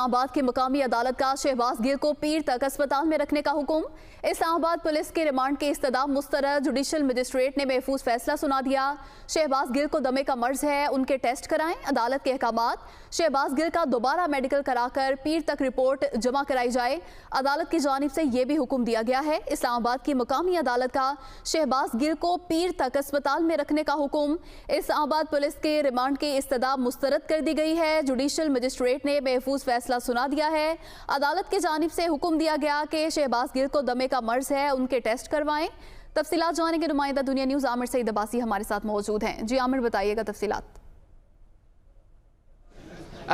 इस्लामाबाद की मुकामी अदालत का शहबाज गिल को पीर तक अस्पताल में रखने का हुक्म। इस्लामाबाद पुलिस के रिमांड के इस्तदाम मुस्तरद जुडिशल मजिस्ट्रेट ने महफूज फैसला सुना दिया। शहबाज गिल को दमे का मर्ज है, उनके टेस्ट कराएं। अदालत के अहकामात, शहबाज गिल का दोबारा मेडिकल कराकर पीर तक रिपोर्ट जमा कराई जाए। अदालत की जानिब से यह भी हुक्म दिया गया है। इस्लामाबाद की मुकामी अदालत का शहबाज गिल को पीर तक अस्पताल में रखने का हुक्म। इस्लामाबाद पुलिस के रिमांड की इस्तदाम मुस्तरद कर दी गई है। जुडिशल मजिस्ट्रेट ने महफूज फैसला सुना दिया है। अदालत की जानिब से हुक्म दिया गया कि शहबाज गिल को दमे का मर्ज है, उनके टेस्ट करवाएं। तफसीलात जानेंगे नुमाइंदा दुनिया न्यूज आमिर सईद अब्बासी हमारे साथ मौजूद हैं। जी आमिर, बताइएगा तफसीलात।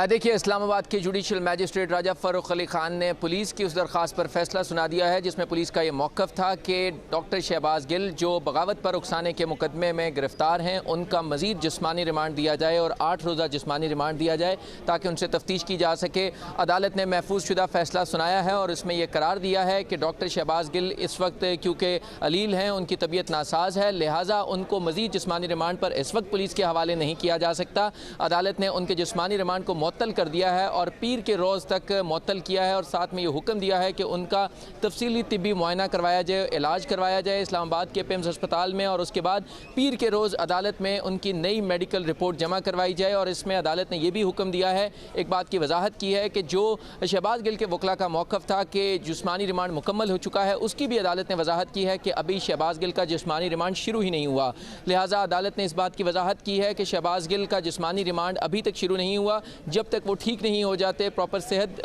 देखिए, इस्लामाबाद के जुडिशल मैजिस्ट्रेट राजा फ़ारूक अली खान ने पुलिस की उस दरख्वास्त पर फैसला सुना दिया है जिसमें पुलिस का ये मौक़िफ़ था कि डॉक्टर शहबाज गिल जो बगावत पर उकसाने के मुकदमे में गिरफ्तार हैं उनका मज़ीद जिस्मानी रिमांड दिया जाए और 8 रोज़ा जिस्मानी रिमांड दिया जाए ताकि उनसे तफ्तीश की जा सके। अदालत ने महफूज शुदा फैसला सुनाया है और इसमें यह करार दिया है कि डॉक्टर शहबाज गिल इस वक्त क्योंकि अलील हैं, उनकी तबीयत नासाज है, लिहाजा उनको मज़ीद जिस्मानी रिमांड पर इस वक्त पुलिस के हवाले नहीं किया जा सकता। अदालत ने उनके जिस्मानी रिमांड को मुअत्तल कर दिया है और पीर के रोज़ तक मुअत्तल किया है और साथ में ये हुक्म दिया है कि उनका तफसीली तिब्बी मुआयना करवाया जाए, इलाज करवाया जाए इस्लामाबाद के पिम्स अस्पताल में और उसके बाद पीर के रोज़ अदालत में उनकी नई मेडिकल रिपोर्ट जमा करवाई जाए। और इसमें अदालत ने यह भी हुक्म दिया है, एक बात की वजाहत की है कि जो शहबाज गिल के वकला का मौक़िफ़ था कि जिस्मानी रिमांड मुकम्मल हो चुका है, उसकी भी अदालत ने वजाहत की है कि अभी शहबाज गिल का जिस्मानी रिमांड शुरू ही नहीं हुआ। लिहाजा अदालत ने इस बात की वजाहत की है कि शहबाज गिल का जिस्मानी रिमांड अभी तक शुरू नहीं हुआ। जब तक वो ठीक नहीं हो जाते, प्रॉपर सेहत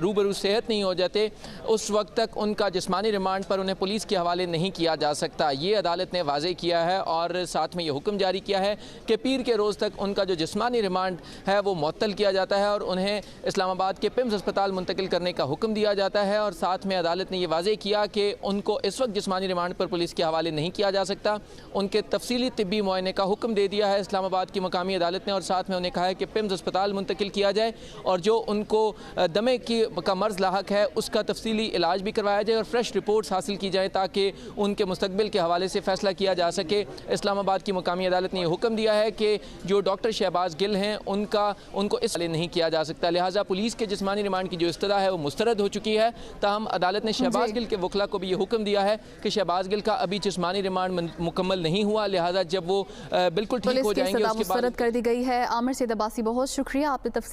रूबरू सेहत नहीं हो जाते, उस वक्त तक उनका जिस्मानी रिमांड पर उन्हें पुलिस के हवाले नहीं किया जा सकता। ये अदालत ने वाज़े किया है और साथ में ये हुक्म जारी किया है कि पीर के रोज़ तक उनका जो जिस्मानी रिमांड है वो मुअत्तल किया जाता है और उन्हें इस्लामाबाद के पिम्स अस्पताल मुंतकिल करने का हुक्म दिया जाता है। और साथ में अदालत ने यह वाज़े किया कि उनको इस वक्त जिस्मानी रिमांड पर पुलिस के हवाले नहीं किया जा सकता। उनके तफसीली तिब्बी मुआयने का हुक्म दे दिया है इस्लामाबाद की मुकामी अदालत ने और साथ में उन्हें कहा है कि पिम्स अस्पताल मुंतकिल किया जाए और जो उनको दमे का मर्ज लाहक है उसका तफसीली इलाज भी करवाया जाए और फ्रेश रिपोर्ट्स हासिल की जाए ताकि उनके मुस्तकबिल के हवाले से फ़ैसला किया जा सके। इस्लामाबाद की मुकामी अदालत ने यह हुक्म दिया है कि जो डॉक्टर शहबाज गिल हैं उनको इस हवाले नहीं किया जा सकता। लिहाजा पुलिस के जिस्मानी रिमांड की जो इस्तदा है वो मुस्तरद हो चुकी है। ताहम अदालत ने शहबाज गिल के वकला को भी ये हुक्म दिया है कि शहबाज गिल का अभी जिस्मानी रिमांड मुकम्मल नहीं हुआ, लिहाजा जब वो बिल्कुल ठीक हो जाएंगे उसके बाद मुस्तरद कर दी गई है। आमिर सईद अब्बासी, बहुत शुक्रिया, आपने तफसील